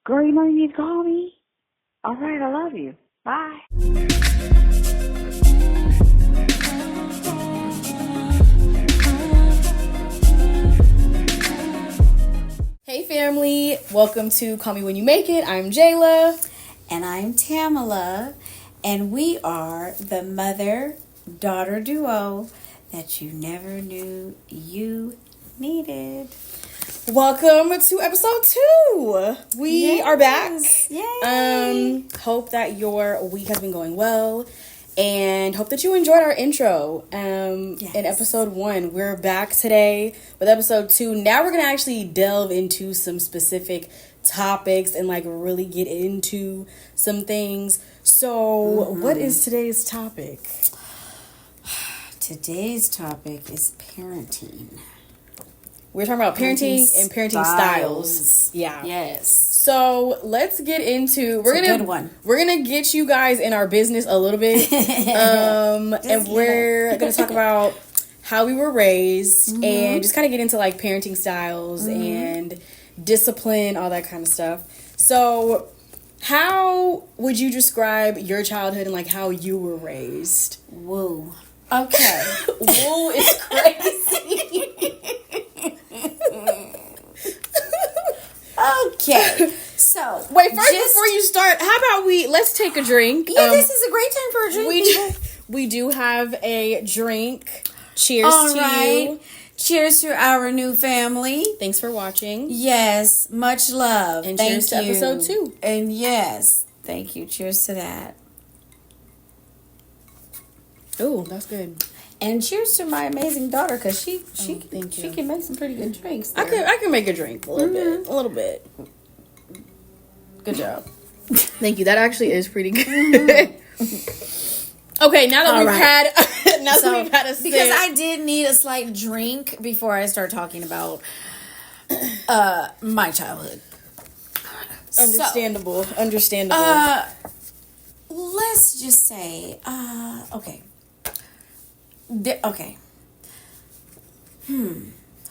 Girl, you know you need to call me. All right, I love you. Bye. Hey family, welcome to Call Me When You Make It. I'm Jayla. And I'm Tamala. And we are the mother-daughter duo that you never knew you needed. Welcome to episode 2. We are back. Yay. Hope that your week has been going well. And hope that you enjoyed our intro in episode 1. We're back today with episode 2. Now we're going to actually delve into some specific topics and like really get into some things. So what is today's topic? Today's topic is parenting. We're talking about parenting and parenting styles. Yeah. Yes. So let's get into good one. We're gonna get you guys in our business a little bit. And we're gonna talk about how we were raised and just kind of get into like parenting styles and discipline, all that kind of stuff. So how would you describe your childhood and like how you were raised? Woo. Okay. Woo is crazy. Okay. So wait, first before you start, how about let's take a drink? Yeah, this is a great time for a drink. We do have a drink. Cheers All to right. you. Cheers to our new family. Thanks for watching. Yes, much love. And thank cheers to you. episode 2. And yes, thank you. Cheers to that. Oh, that's good. And cheers to my amazing daughter, because she thank you. can make some pretty good drinks there. I can make a drink a little bit. Good job. Thank you. That actually is pretty good. Okay, now that we've had a sip. Because I did need a slight drink before I start talking about my childhood. Understandable. Let's just say, okay.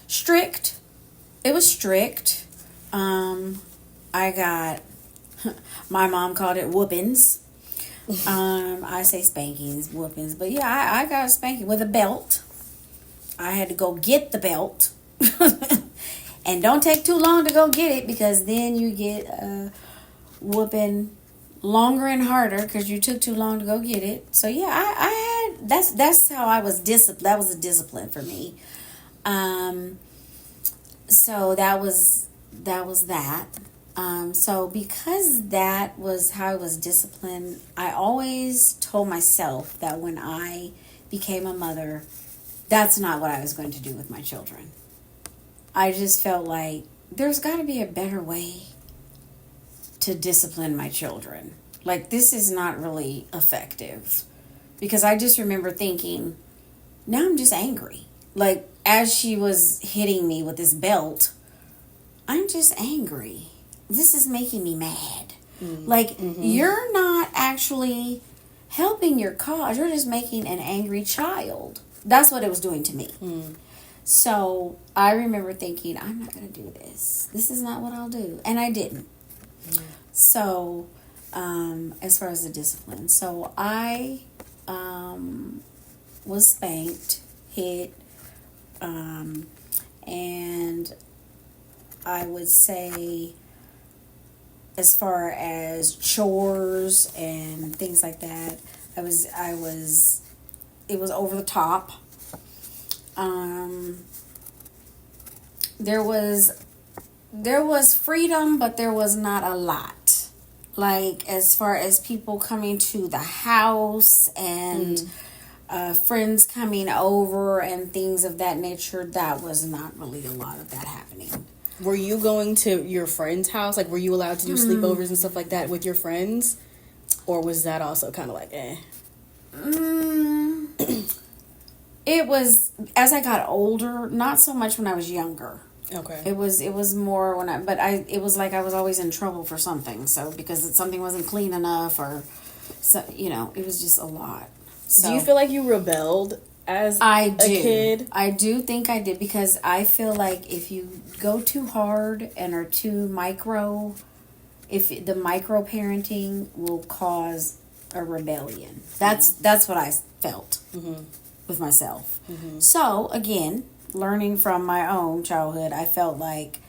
Strict. It was strict. I got, my mom called it whoopings. I say spankings, whoopings, but yeah, I got a spanking with a belt. I had to go get the belt. And don't take too long to go get it, because then you get a whooping longer and harder because you took too long to go get it. So yeah, I had, that's how I was disciplined. That was a discipline for me. So that was that. So because that was how I was disciplined, I always told myself that when I became a mother, that's not what I was going to do with my children. I just felt like there's got to be a better way to discipline my children. Like, this is not really effective. Because I just remember thinking, now I'm just angry. Like, as she was hitting me with this belt, I'm just angry. This is making me mad. Like, you're not actually helping your cause. You're just making an angry child. That's what it was doing to me. So I remember thinking, I'm not going to do this. This is not what I'll do. And I didn't. So, as far as the discipline. So I was spanked, hit, and I would say, as far as chores and things like that, it was over the top. There was freedom, but there was not a lot. Like, as far as people coming to the house and friends coming over and things of that nature, that was not really a lot of that happening. Were you going to your friend's house? Like, were you allowed to do sleepovers and stuff like that with your friends? Or was that also kind of like, It was, as I got older, not so much when I was younger. Okay. It was more when it was like I was always in trouble for something. So, because something wasn't clean enough, or, so, it was just a lot. So, do you feel like you rebelled as a kid? I do think I did, because I feel like if you go too hard and are too micro, if the micro parenting will cause a rebellion. That's what I felt with myself. So again, learning from my own childhood, I felt like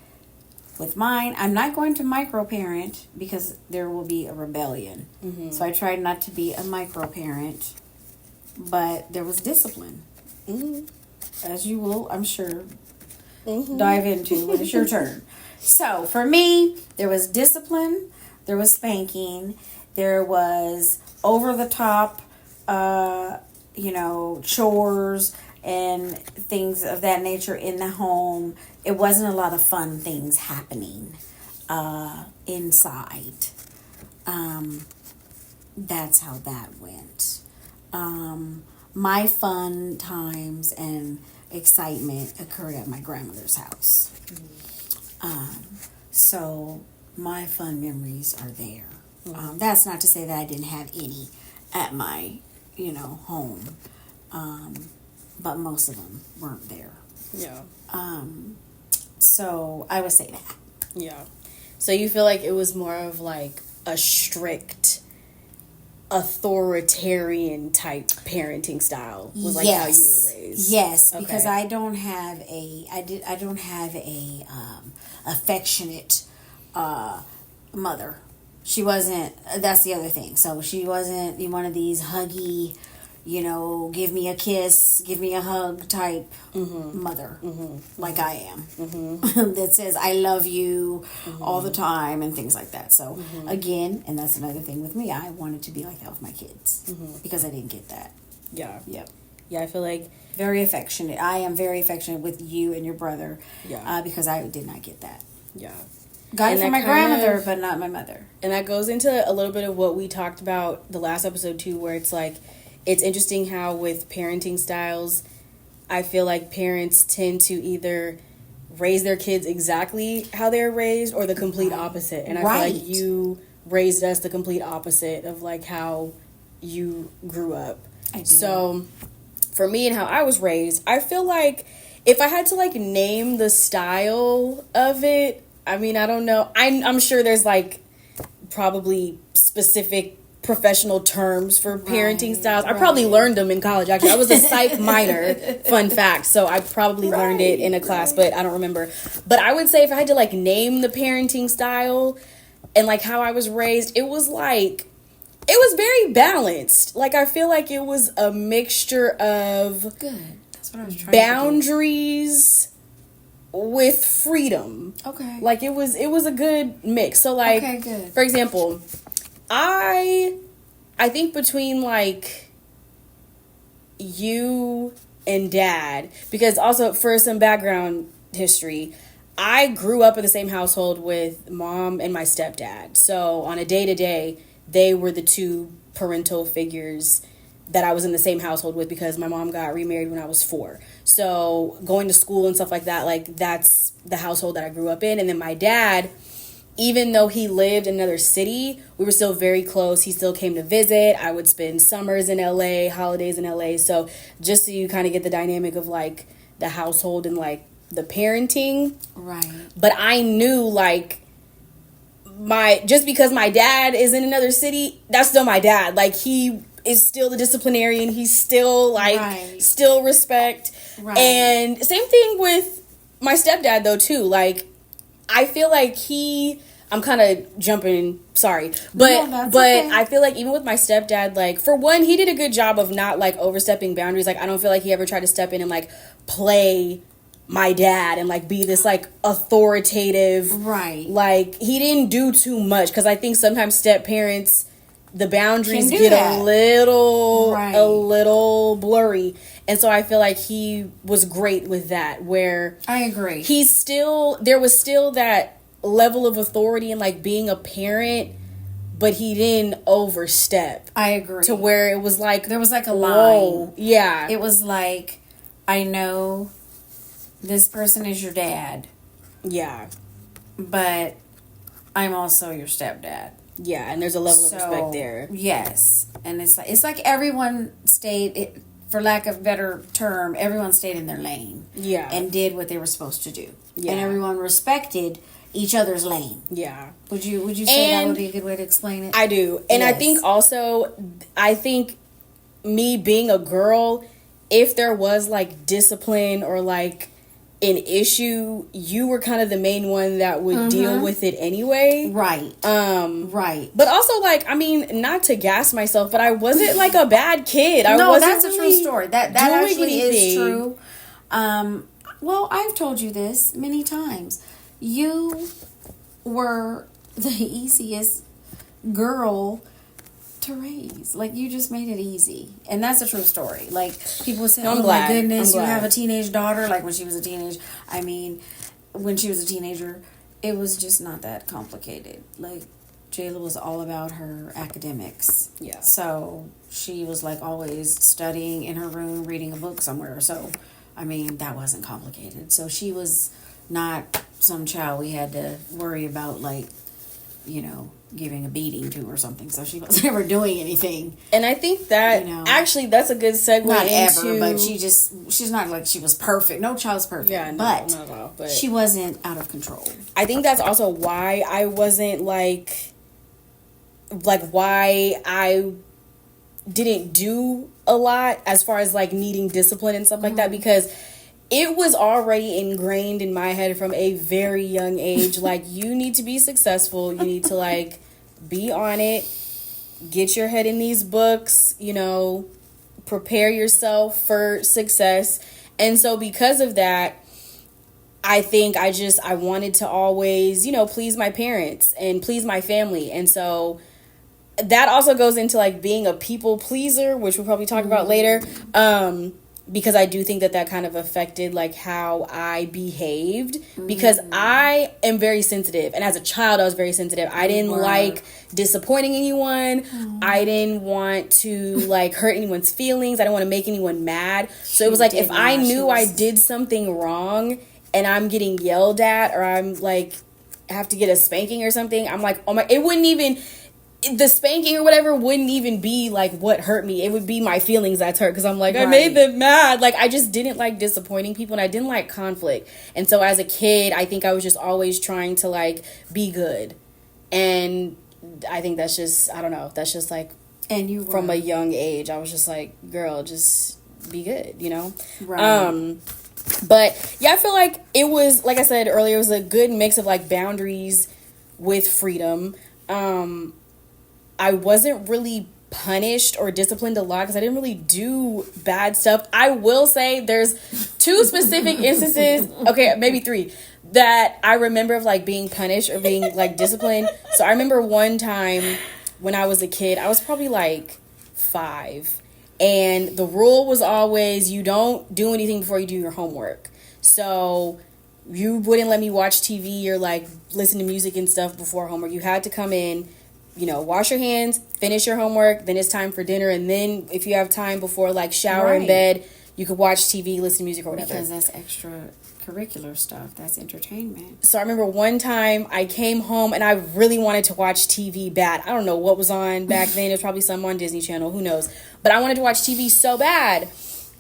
with mine, I'm not going to micro parent because there will be a rebellion. So I tried not to be a micro parent, but there was discipline, as you will, I'm sure, dive into when it's your turn. So for me, there was discipline, there was spanking, there was over the top, chores and things of that nature in the home. It wasn't a lot of fun things happening inside. That's how that went. My fun times and excitement occurred at my grandmother's house. So my fun memories are there. That's not to say that I didn't have any at my, home. But most of them weren't there. Yeah. So I would say that. Yeah. So you feel like it was more of like a strict, authoritarian type parenting style was like how you were raised. Yes, Okay. because I don't have a affectionate mother. She wasn't. That's the other thing. So she wasn't one of these huggy, give me a kiss, give me a hug type mother, like I am, that says I love you all the time and things like that. So again, and that's another thing with me, I wanted to be like that with my kids because I didn't get that. Yeah. Yep. Yeah, I feel like Very affectionate. I am very affectionate with you and your brother. Yeah. Because I did not get that. yeah. Got And it from that my kind grandmother, of- but not my mother. And that goes into a little bit of what we talked about the last episode too, where it's like, it's interesting how with parenting styles, I feel like parents tend to either raise their kids exactly how they're raised or the complete opposite. And I feel like you raised us the complete opposite of like how you grew up. I did. So for me and how I was raised, I feel like if I had to like name the style of it, I mean, I don't know. I'm sure there's like probably specific professional terms for parenting styles. I probably learned them in college. Actually, I was a psych minor. Fun fact. So I probably learned it in a class, but I don't remember. But I would say if I had to like name the parenting style and like how I was raised, it was like, it was very balanced. Like I feel like it was a mixture of Good. That's what I was trying boundaries with freedom. Okay. Like it was a good mix. So like, Okay, good. for example, I think between like you and dad, because also for some background history, I grew up in the same household with mom and my stepdad. So on a day-to-day, they were the two parental figures that I was in the same household with because my mom got remarried when I was 4. So going to school and stuff like that, like that's the household that I grew up in. And then my dad, even though he lived in another city, we were still very close. He still came to visit. I would spend summers in LA, holidays in LA. So just so you kind of get the dynamic of like the household and like the parenting. Right. But I knew like just because my dad is in another city, that's still my dad. Like he is still the disciplinarian. He's still like still respect. Right. And same thing with my stepdad though too. Like I feel like I'm kind of jumping, sorry. But okay. I feel like even with my stepdad, like for one, he did a good job of not like overstepping boundaries. Like I don't feel like he ever tried to step in and like play my dad and like be this like authoritative. Right. Like he didn't do too much because I think sometimes step parents, the boundaries get a little blurry. And so I feel like he was great with that, where I agree. There was still that level of authority and like being a parent, but he didn't overstep. I agree. To where it was like, there was like a whoa, line. Yeah. It was like, I know this person is your dad. Yeah. But I'm also your stepdad. Yeah, and there's a level of respect there. Yes. And it's like everyone stayed, for lack of a better term, everyone stayed in their lane. Yeah. And did what they were supposed to do. Yeah. And everyone respected each other's lane. Yeah. Would you say that would be a good way to explain it? I do. And yes. I think also, me being a girl, if there was like discipline or like an issue, you were kind of the main one that would deal with it anyway. Right. Right. But also, like, I mean, not to gas myself, but I wasn't like a bad kid. No, that's a true story. That actually is true. Well, I've told you this many times. You were the easiest girl to raise. Like, you just made it easy. And that's a true story. Like, people say, oh my goodness, you have a teenage daughter. Like, when she was a teenager, when she was a teenager, it was just not that complicated. Like, Jayla was all about her academics. Yeah. So, she was, like, always studying in her room, reading a book somewhere. So, that wasn't complicated. So, she was not some child we had to worry about, like, giving a beating to or something. So she wasn't ever doing anything. And I think that actually that's a good segue not into... ever, but she's not like she was perfect. No child's perfect. Yeah, no, but not at all. But she wasn't out of control. I think that's also why I wasn't like why I didn't do a lot as far as like needing discipline and stuff like that, because it was already ingrained in my head from a very young age. Like, you need to be successful. You need to, like, be on it. Get your head in these books. Prepare yourself for success. And so because of that, I think I wanted to always, please my parents and please my family. And so that also goes into, like, being a people pleaser, which we'll probably talk about later. Because I do think that kind of affected, like, how I behaved. Because I am very sensitive. And as a child, I was very sensitive. I didn't like disappointing anyone. I didn't want to, like, hurt anyone's feelings. I didn't want to make anyone mad. So it was like, if I knew I did something wrong and I'm getting yelled at, or I'm, like, have to get a spanking or something, I'm like, oh my, it wouldn't even... the spanking or whatever wouldn't even be like what hurt me. It would be my feelings that's hurt, because I'm like, I made them mad. Like, I just didn't like disappointing people, and I didn't like conflict. And so as a kid, I think I was just always trying to like be good. And I think that's just, I don't know, that's just like, and you were. From a young age, I was just like, girl, just be good, Right. But yeah, I feel like it was, like I said earlier, it was a good mix of like boundaries with freedom. I wasn't really punished or disciplined a lot because I didn't really do bad stuff. I will say there's 2 specific instances, okay, maybe 3, that I remember of like being punished or being like disciplined. So I remember one time when I was a kid, I was probably like 5. And the rule was always, you don't do anything before you do your homework. So you wouldn't let me watch TV or like listen to music and stuff before homework. You had to come in, wash your hands, finish your homework, then it's time for dinner, and then if you have time before like shower in bed, you could watch TV, listen to music or whatever. Because that's extracurricular stuff. That's entertainment. So I remember one time I came home and I really wanted to watch TV bad. I don't know what was on back then. It was probably some on Disney Channel, who knows. But I wanted to watch TV so bad.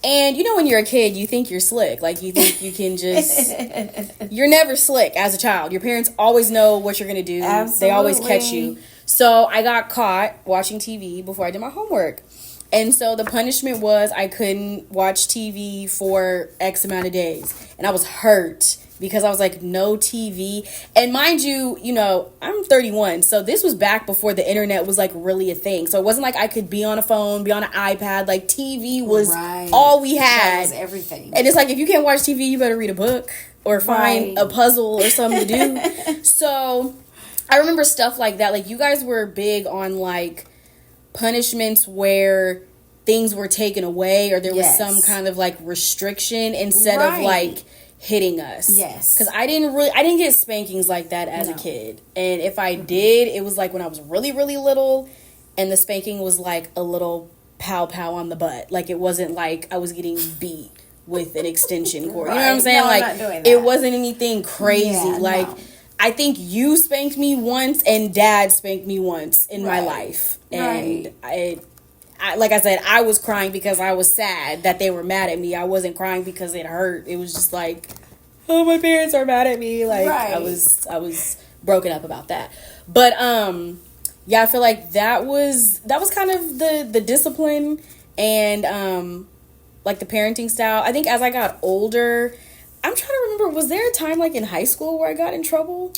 And when you're a kid, you think you're slick. Like, you think you can just... You're never slick as a child. Your parents always know what you're going to do. Absolutely. They always catch you. So I got caught watching TV before I did my homework. And so the punishment was I couldn't watch TV for X amount of days. And I was hurt because I was like, no TV. And mind you, I'm 31. So this was back before the internet was like really a thing. So it wasn't like I could be on a phone, be on an iPad. Like, TV was all we had. That was everything. And it's like, if you can't watch TV, you better read a book or find a puzzle or something to do. So I remember stuff like that. Like, you guys were big on like punishments where things were taken away or there was some kind of like restriction instead of like hitting us. Yes. Because I didn't get spankings like that as a kid. And if I did, it was like when I was really, really little, and the spanking was like a little pow on the butt. Like, it wasn't like I was getting beat with an extension cord. You know what I'm saying? No, like, I'm not doing that. It wasn't anything crazy. Yeah, no. I think you spanked me once and Dad spanked me once in my life. And I, like I said, I was crying because I was sad that they were mad at me. I wasn't crying because it hurt. It was just like, oh, my parents are mad at me. Like, Right. I was broken up about that. But, yeah, I feel like that was kind of the discipline and, like, the parenting style. I think as I got older, I'm trying to remember, was there a time, like, in high school where I got in trouble?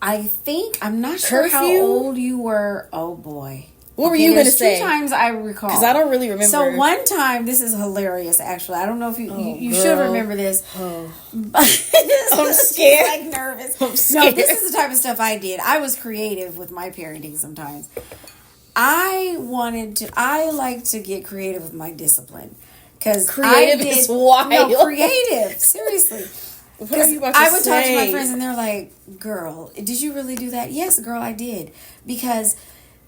I'm not sure how old you were. Oh, boy. What were you going to say? 2 times I recall. Because I don't really remember. So one time, this is hilarious, actually. I don't know if you should remember this. Oh. But I'm scared. Like nervous. I'm scared. No, this is the type of stuff I did. I was creative with my parenting sometimes. I like to get creative with my discipline. Because creative is wild. No, creative. Seriously. What are you about to I would say? talk to my friends and they're like, girl, did you really do that? Yes, girl, I did. Because,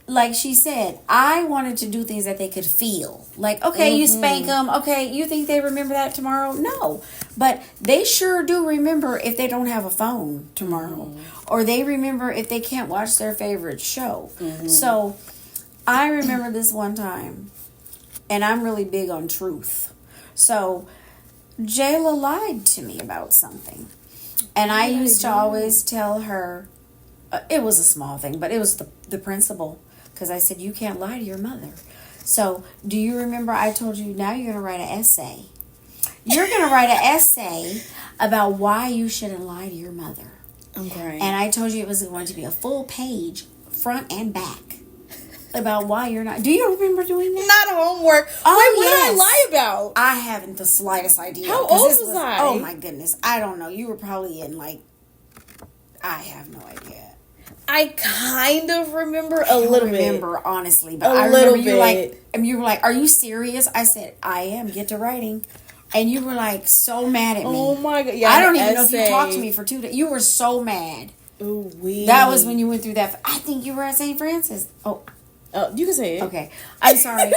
like she said, I wanted to do things that they could feel. Like, okay, you spank them. Okay, you think they remember that tomorrow? No. But they sure do remember if they don't have a phone tomorrow. Or they remember if they can't watch their favorite show. So, I remember this one time. And I'm really big on truth. So, Jayla lied to me about something. And I used to always tell her, it was a small thing, but it was the principle. Because I said, you can't lie to your mother. So, do you remember I told you, now you're going to write an essay. You're going to write an essay about why you shouldn't lie to your mother. Okay. And I told you it was going to be a full page, front and back, about why you're not. Do you remember doing that? Not homework. Oh, wait, what yes. did I lie about? I haven't the slightest idea. How old was I? Oh, my goodness. I don't know. You were probably in, like, I have no idea. I kind of remember a little bit. I remember, honestly. But I remember little you were like, are you serious? I said, I am. Get to writing. And you were, like, so mad at me. Oh, my God. Yeah, I don't even know if you talked to me for 2 days. You were so mad. Ooh, wee. That was when you went through that. I think you were at St. Francis. Oh, you can say it. okay. I'm sorry.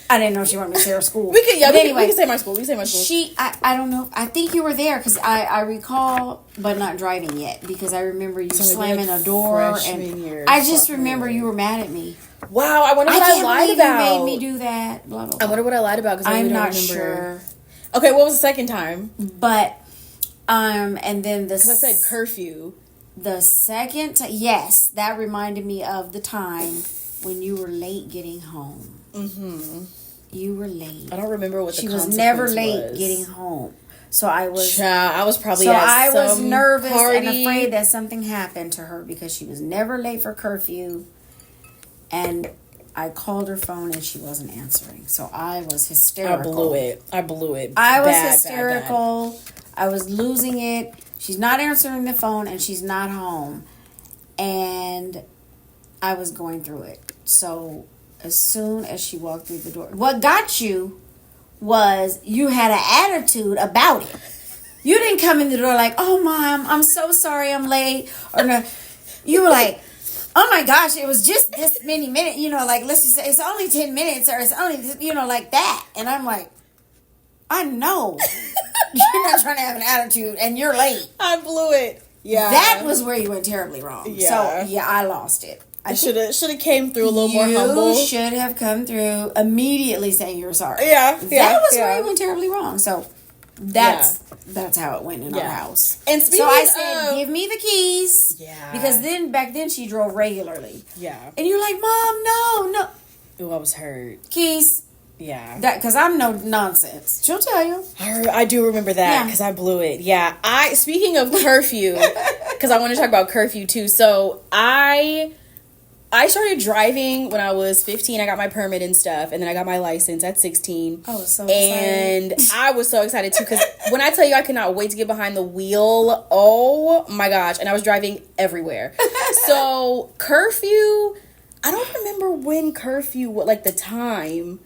I didn't know she wanted me to say her school. We can, anyway, we can say my school. We can say my school. I don't know. I think you were there because I recall, but not driving yet because I remember you slamming a door and I just remember you were mad at me. Wow, I wonder what I lied about. You made me do that. Blah, blah, blah. I wonder what I lied about because I really don't not remember. Sure. Okay, what was the second time? But and then because I said curfew. The second yes, that reminded me of the time when you were late getting home. Mm-hmm. You were late. I don't remember what the consequence was. She was never late getting home. So I was... I was probably I was nervous and afraid that something happened to her because she was never late for curfew. And I called her phone and she wasn't answering. So I was hysterical. I blew it. I was hysterical. Bad. I was losing it. She's not answering the phone and she's not home. And I was going through it. So as soon as she walked through the door, what got you was you had an attitude about it. You didn't come in the door like, oh, Mom, I'm so sorry I'm late. Or no, you were like, oh my gosh, it was just this many minutes. You know, like, let's just say it's only 10 minutes or it's only, you know, like that. And I'm like, I know. You're not trying to have an attitude and you're late. I blew it. Yeah. That was where you went terribly wrong. Yeah. So, yeah, I lost it. I should have came through a little more humble. You should have come through immediately saying you were sorry. Yeah. That was where you went terribly wrong. So, that's how it went in our house. And so I said, give me the keys. Yeah. Because back then she drove regularly. Yeah. And you're like, Mom, no. Ooh, I was hurt. Keys. Yeah. Because I'm no nonsense. She'll tell you. I do remember that because I blew it. Yeah. Speaking of curfew, because I want to talk about curfew too. So I started driving when I was 15. I got my permit and stuff, and then I got my license at 16. Oh, so and I was so excited too because when I tell you I could not wait to get behind the wheel, oh my gosh! And I was driving everywhere. So curfew, I don't remember when curfew, like the time,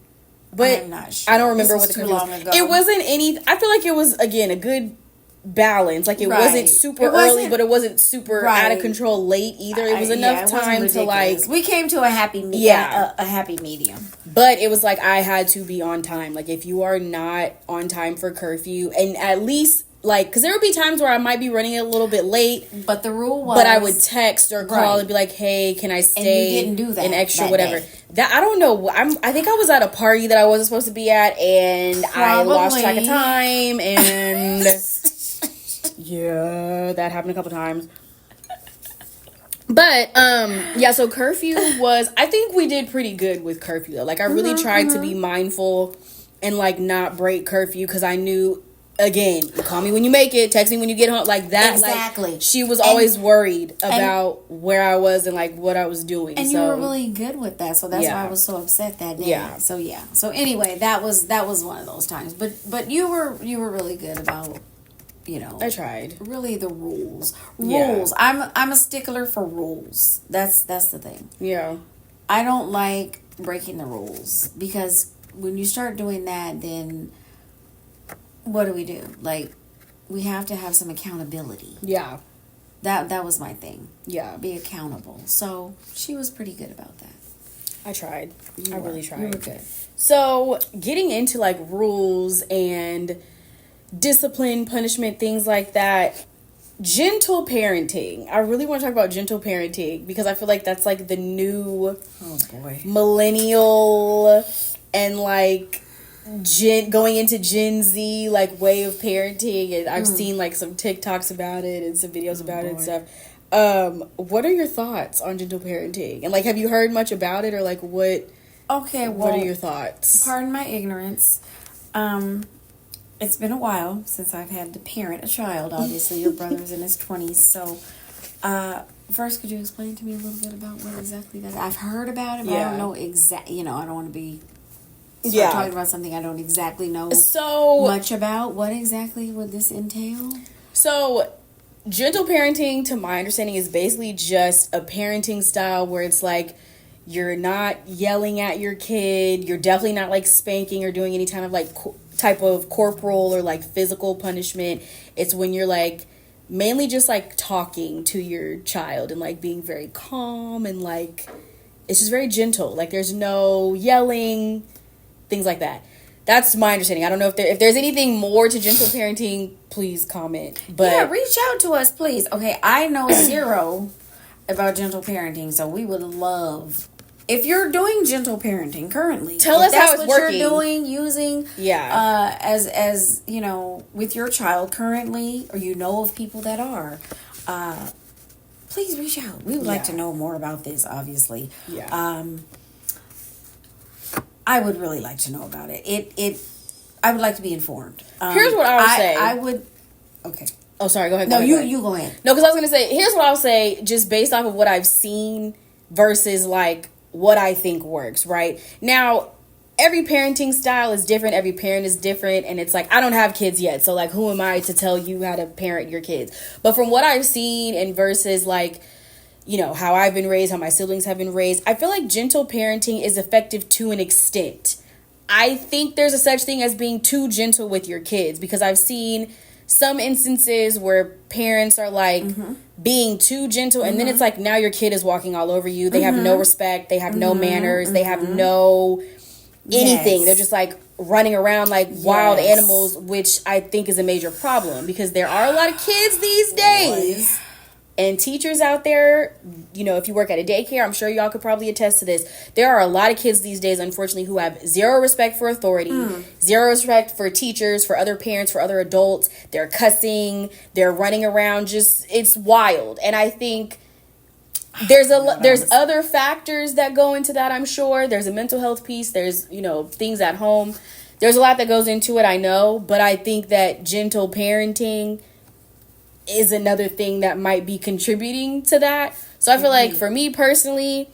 but I'm not sure. I don't remember what the curfew was. It wasn't any. I feel like it was again a good balance. Like it wasn't super early, but it wasn't super out of control late either. It was enough time to like. We came to a happy a happy medium. But it was like I had to be on time. Like if you are not on time for curfew, and at least like because there would be times where I might be running a little bit late. But the rule was, but I would text or call and be like, "Hey, can I stay?" And you didn't do that. An extra whatever. That I don't know. I think I was at a party that I wasn't supposed to be at, and I lost track of time and. Yeah, that happened a couple times. But yeah, so curfew was, I think we did pretty good with curfew though. Like I really tried to be mindful and like not break curfew because I knew, again, call me when you make it, text me when you get home, like that. Exactly. Like, she was always worried about where I was and like what I was doing. And you were really good with that, so that's why I was so upset that day. Yeah. So yeah. So anyway, that was one of those times. But you were really good about, you know, I tried. Really, the rules. Yeah. I'm a stickler for rules. That's the thing. Yeah. I don't like breaking the rules because when you start doing that, then what do? Like, we have to have some accountability. Yeah. That was my thing. Yeah. Be accountable. So she was pretty good about that. I tried. I really tried. You were good. So getting into like rules and discipline, punishment, things like that. Gentle parenting. I really want to talk about gentle parenting because I feel like that's like the new millennial and like going into Gen Z like way of parenting, and I've seen like some TikToks about it and some videos about it and stuff. What are your thoughts on gentle parenting? And like, have you heard much about it or like what? Okay, well, what are your thoughts? Pardon my ignorance. It's been a while since I've had to parent a child. Obviously, your brother's in his 20s. So, first, could you explain to me a little bit about what exactly that is? I've heard about it, but I don't know exactly. You know, I don't want to be talking about something I don't exactly know much about. What exactly would this entail? So, gentle parenting, to my understanding, is basically just a parenting style where it's like you're not yelling at your kid. You're definitely not like spanking or doing any kind of like type of corporal or like physical punishment. It's when you're like mainly just like talking to your child and like being very calm and like it's just very gentle. Like there's no yelling, things like that. That's my understanding. I don't know if there's anything more to gentle parenting, please comment. But yeah, reach out to us, please. Okay, I know zero about gentle parenting, so we would love if you're doing gentle parenting currently. Tell us how it's what working. You're doing, using, as you know, with your child currently, or you know of people that are. Please reach out. We would like to know more about this. Obviously, I would really like to know about it. I would like to be informed. Here's what I would say. I would. Okay. Oh, sorry. Go ahead. No, you go ahead. No, because I was gonna say. Here's what I'll say. Just based off of what I've seen versus like what I think works. Right now, every parenting style is different. Every parent is different, and it's like I don't have kids yet, so like who am I to tell you how to parent your kids? But from what I've seen and versus like, you know, how I've been raised, how my siblings have been raised, I feel like gentle parenting is effective to an extent. I think there's a such thing as being too gentle with your kids because I've seen some instances where parents are like being too gentle and then it's like now your kid is walking all over you. They have no respect. They have no manners. They have no anything. They're just like running around like wild animals, which I think is a major problem because there are a lot of kids these days. And teachers out there, you know, if you work at a daycare, I'm sure y'all could probably attest to this. There are a lot of kids these days, unfortunately, who have zero respect for authority, zero respect for teachers, for other parents, for other adults. They're cussing, they're running around, just, it's wild. And I think there's other factors that go into that, I'm sure. There's a mental health piece. There's, you know, things at home. There's a lot that goes into it, I know. But I think that gentle parenting is another thing that might be contributing to that. So I feel like for me personally,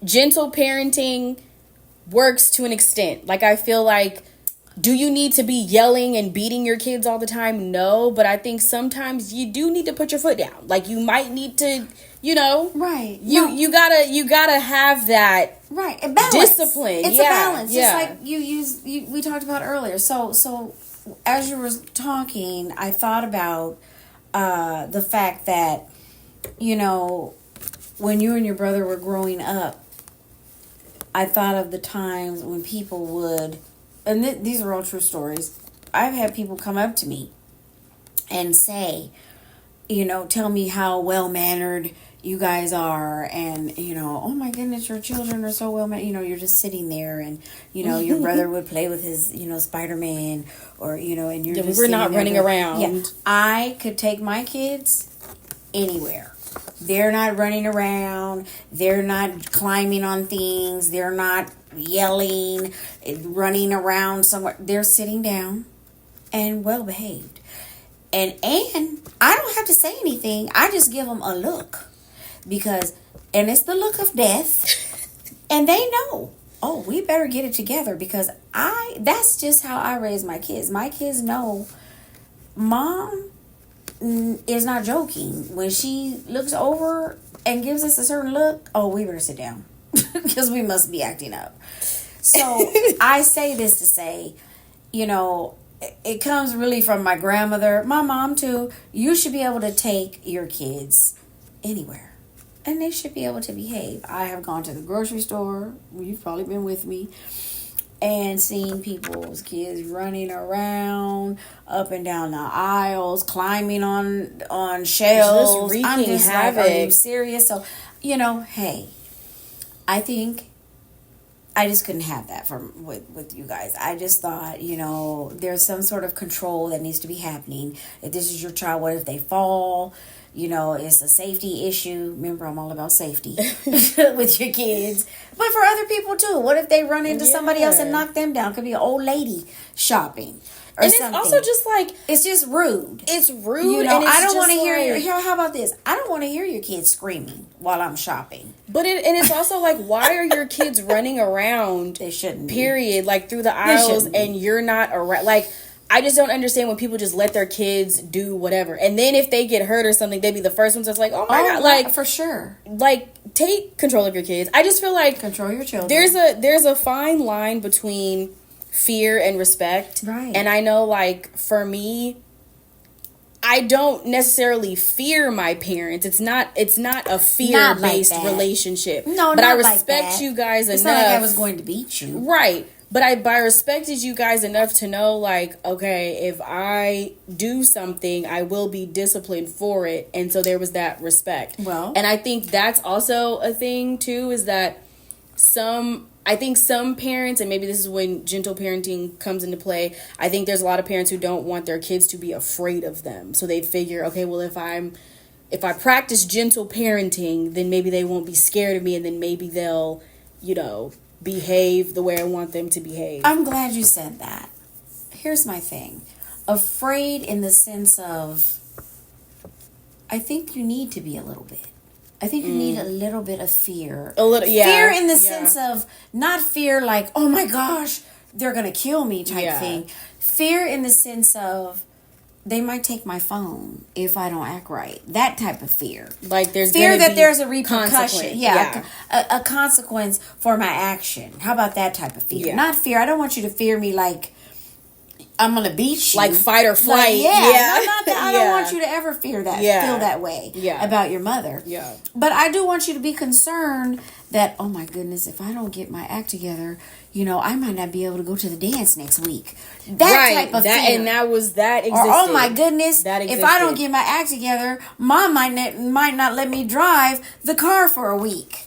gentle parenting works to an extent. Like I feel like, do you need to be yelling and beating your kids all the time? No, but I think sometimes you do need to put your foot down. Like you might need to, you know, you gotta have that discipline. It's a balance. Just like we talked about earlier. So as you were talking, I thought about the fact that, you know, when you and your brother were growing up, I thought of the times when people would, and these are all true stories. I've had people come up to me and say, you know, tell me how well-mannered you guys are, and oh my goodness, your children are so well met. You're just sitting there, and your brother would play with his Spider-Man, or and you're just we're not running around. Yeah, I could take my kids anywhere. They're not running around. They're not climbing on things. They're not yelling, running around somewhere. They're sitting down and well behaved. And I don't have to say anything. I just give them a look. And it's the look of death. And they know, oh, we better get it together, because that's just how I raise my kids. My kids know Mom is not joking. When she looks over and gives us a certain look, oh, we better sit down because we must be acting up. So I say this to say, it comes really from my grandmother, my mom too. You should be able to take your kids anywhere, and they should be able to behave. I have gone to the grocery store. You've probably been with me. And seen people's kids running around up and down the aisles, climbing on shelves. Just wreaking I'm just havoc. like, are you serious? So, hey, I think I just couldn't have that with you guys. I just thought, there's some sort of control that needs to be happening. If this is your child, what if they fall? It's a safety issue. Remember, I'm all about safety with your kids. But for other people, too. What if they run into somebody else and knock them down? Could be an old lady shopping or something. It's also just like... It's just rude. It's rude. And I don't want to hear how about this? I don't want to hear your kids screaming while I'm shopping. But it's also like, why are your kids running around? They shouldn't be. Period. Like, through the aisles, and you're not around. Like... I just don't understand when people just let their kids do whatever. And then if they get hurt or something, they'd be the first ones that's like, oh my God. Like, for sure. Like, take control of your kids. I just feel like... Control your children. There's a fine line between fear and respect. Right. And I know, like, for me, I don't necessarily fear my parents. It's not a fear-based relationship. No, but not I respect like that. you guys enough. It's not like I was going to beat you. Right. But I respected you guys enough to know, like, okay, if I do something, I will be disciplined for it. And so there was that respect. Well. And I think that's also a thing, too, is that I think some parents, and maybe this is when gentle parenting comes into play, I think there's a lot of parents who don't want their kids to be afraid of them. So they figure, okay, well, if I practice gentle parenting, then maybe they won't be scared of me, and then maybe they'll, behave the way I want them to behave. I'm glad you said that. Here's my thing. Afraid in the sense of, I think you need to be a little bit. I think you need a little bit of fear. A little, yeah. Fear in the sense of, not fear like, oh my gosh, they're going to kill me type thing. Fear in the sense of, they might take my phone if I don't act right. That type of fear. Like there's fear that there's a repercussion. Yeah. A consequence for my action. How about that type of fear? Yeah. Not fear. I don't want you to fear me like I'm going to beat you. Like fight or flight. Like, not that. I don't want you to ever fear that. Yeah. Feel that way about your mother. Yeah. But I do want you to be concerned that, oh my goodness, if I don't get my act together, I might not be able to go to the dance next week. That type of fear. And that existed. Or, oh my goodness, that if I don't get my act together, Mom might not let me drive the car for a week.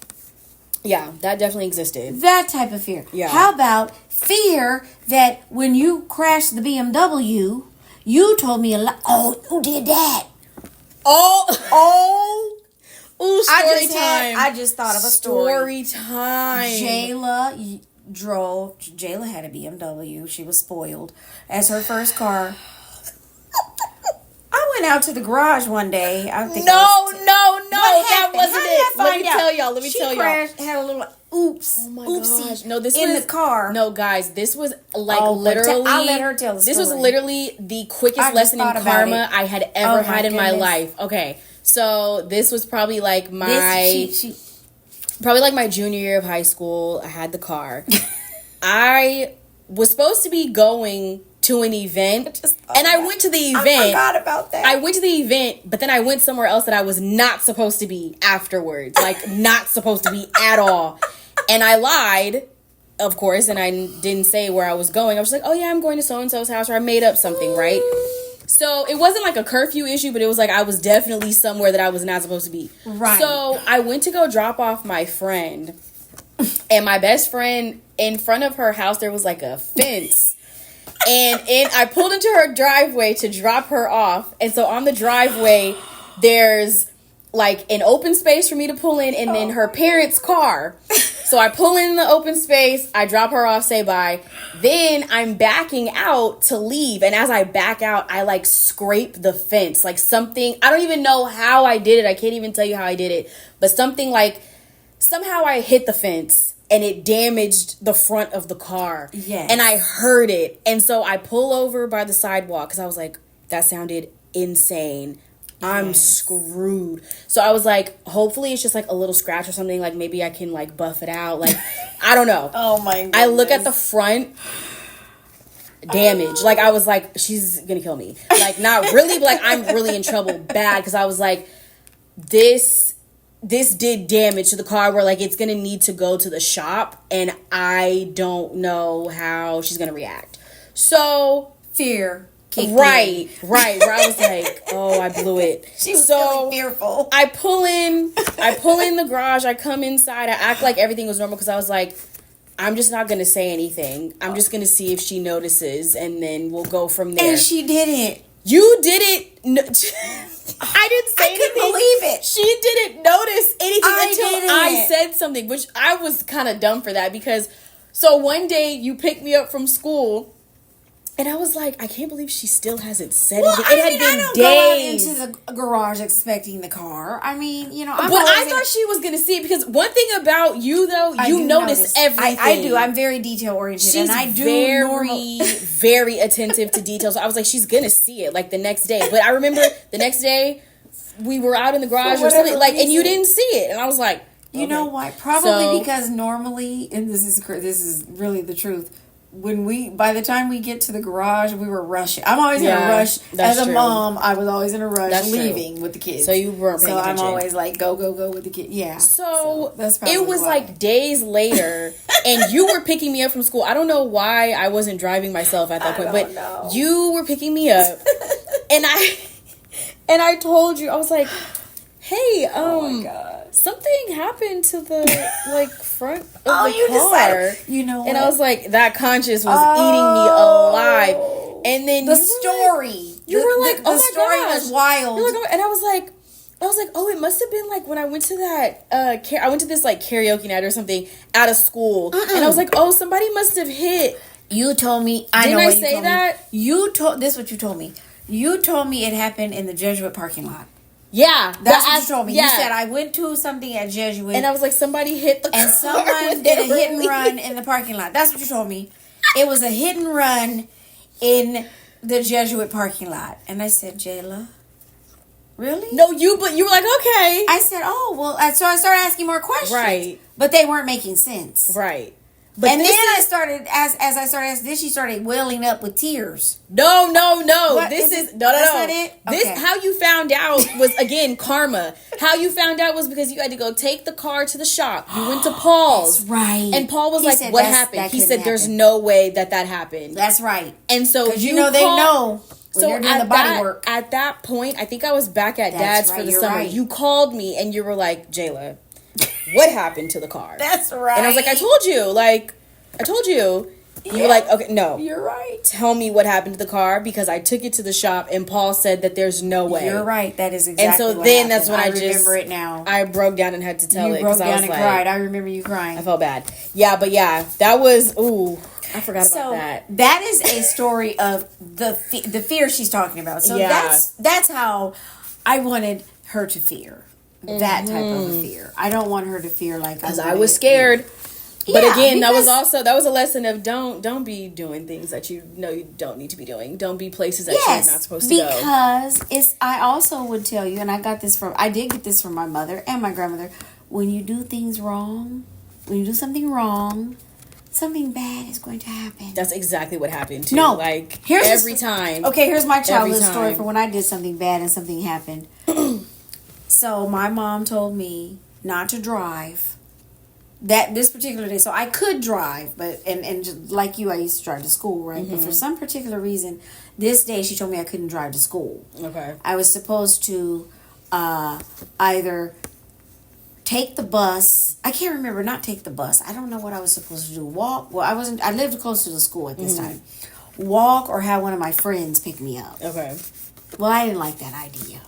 Yeah, that definitely existed. That type of fear. Yeah. How about fear that when you crashed the BMW, you told me a lot. Oh, who did that? Oh. Ooh, story time. I just thought of a story. Story time. Jayla had a BMW. She was spoiled as her first car. I went out to the garage one day. I think that wasn't it. Let me tell y'all. She crashed, had a little oops. Oh my oopsie gosh. No, this in was the car. No, guys, this was like literally. I'll let her tell the story. This was literally the quickest lesson in karma I had ever had in my life. Okay, so this was probably like my probably like my junior year of high school. I had the car. I was supposed to be going to an event, and I went to the event. I forgot about that. I went to the event, but then I went somewhere else that I was not supposed to be afterwards. Like, not supposed to be at all. And I lied, of course, and I didn't say where I was going. I was like, oh yeah, I'm going to so-and-so's house, or I made up something, right? So it wasn't like a curfew issue, but it was like I was definitely somewhere that I was not supposed to be. Right. So I went to go drop off my friend, and my best friend, in front of her house, there was like a fence. And I pulled into her driveway to drop her off. And so on the driveway, there's like an open space for me to pull in, and then her parents' car. So I pull in the open space, I drop her off, say bye. Then I'm backing out to leave. And as I back out, I like scrape the fence. Like something, I don't even know how I did it. I can't even tell you how I did it. But something like, somehow I hit the fence and it damaged the front of the car. Yes. And I heard it. And so I pull over by the sidewalk because I was like, that sounded insane. I'm screwed. So I was like, hopefully it's just like a little scratch or something. Like maybe I can like buff it out. Like, I don't know. Oh my goodness. I look at the front, damage. Like I was like, she's gonna kill me. Like not really, but like I'm really in trouble bad because I was like, this did damage to the car where like it's gonna need to go to the shop and I don't know how she's gonna react. So fear. Right. Where I was like, oh, I blew it. She was feeling fearful. I pull in the garage. I come inside. I act like everything was normal because I was like, I'm just not going to say anything. I'm just going to see if she notices and then we'll go from there. And she didn't. You did it. No, I didn't say anything. Couldn't believe it. She didn't notice anything until didn't. I said something, which I was kind of dumb for that because so one day you picked me up from school. And I was like, I can't believe she still hasn't said anything. It had been I don't days. go out into the garage expecting the car. I mean, you know, I thought she was going to see it because one thing about you, though, you notice everything. I do. I'm very detail oriented, and I do very attentive to details. So I was like, she's going to see it like the next day. But I remember the next day we were out in the garage or something like, and you didn't see it, and I was like, you know why? Probably because normally, and this is really the truth. By the time we get to the garage, we were rushing. I'm always in a rush. As a mom, I was always in a rush leaving with the kids. So you weren't paying attention. So I'm always like, go with the kids. Yeah. So that's probably it was why. like days later, and you were picking me up from school. I don't know why I wasn't driving myself at that point, but you were picking me up, and I told you, I was like, hey, oh my God. Something happened to the like front of the car. Decided, you know what? And I was like, that conscience was eating me alive. And then the story. You were like, oh my story gosh. was wild. And I was like, oh, it must have been like when I went to that, I went to this like karaoke night or something out of school. And I was like, oh, somebody must have hit. You told me. Didn't I say that? This is what you told me. You told me it happened in the Jesuit parking lot. Yeah, that's what you told me. Yeah. You said I went to something at Jesuit, and I was like, somebody hit the car, and someone did a hit and run in the parking lot. That's what you told me. It was a hit and run in the Jesuit parking lot, and I said, Jayla, really? No, you were like, okay. I said, oh well. So I started asking more questions, right? But they weren't making sense, right? But and then I started, as I started, then she started welling up with tears. No. What? This is no. That's not it? This, okay. how you found out was, again, karma. How you found out was because you had to go take the car to the shop. You went to Paul's. That's right. And Paul was like, what happened? He said, there's no way that happened. That's right. And so you know they know when you're doing the body work. At that point, I think I was back at Dad's for the summer. Right. You called me and you were like, Jayla, what happened to the car? That's right. And I was like, I told you. You were like, okay, no. You're right. Tell me what happened to the car because I took it to the shop and Paul said that there's no way. You're right. That is exactly and so what then happened. That's when I remember it now. I broke down and had to tell it. You broke down and cried. I remember you crying. I felt bad. Yeah, but yeah, that was, I forgot about that. That is a story of the fear she's talking about. So that's how I wanted her to fear. That type of a fear. I don't want her to fear like because I was scared. But yeah, again, that was a lesson of don't be doing things that you know you don't need to be doing. Don't be places that you're not supposed to go. Because I also would tell you, and I did get this from my mother and my grandmother. When you do things wrong, when you do something wrong, something bad is going to happen. That's exactly what happened too. No, like here's every time. Okay, here's my childhood story for when I did something bad and something happened. So my mom told me not to drive this particular day, so I could drive, but and just like you, I used to drive to school, right? But for some particular reason, this day she told me I couldn't drive to school. Okay. I was supposed to either take the bus. I can't remember. Not take the bus. I don't know what I was supposed to do. Walk. Well, I wasn't. I lived close to the school at this time. Walk or have one of my friends pick me up. Okay. Well, I didn't like that idea.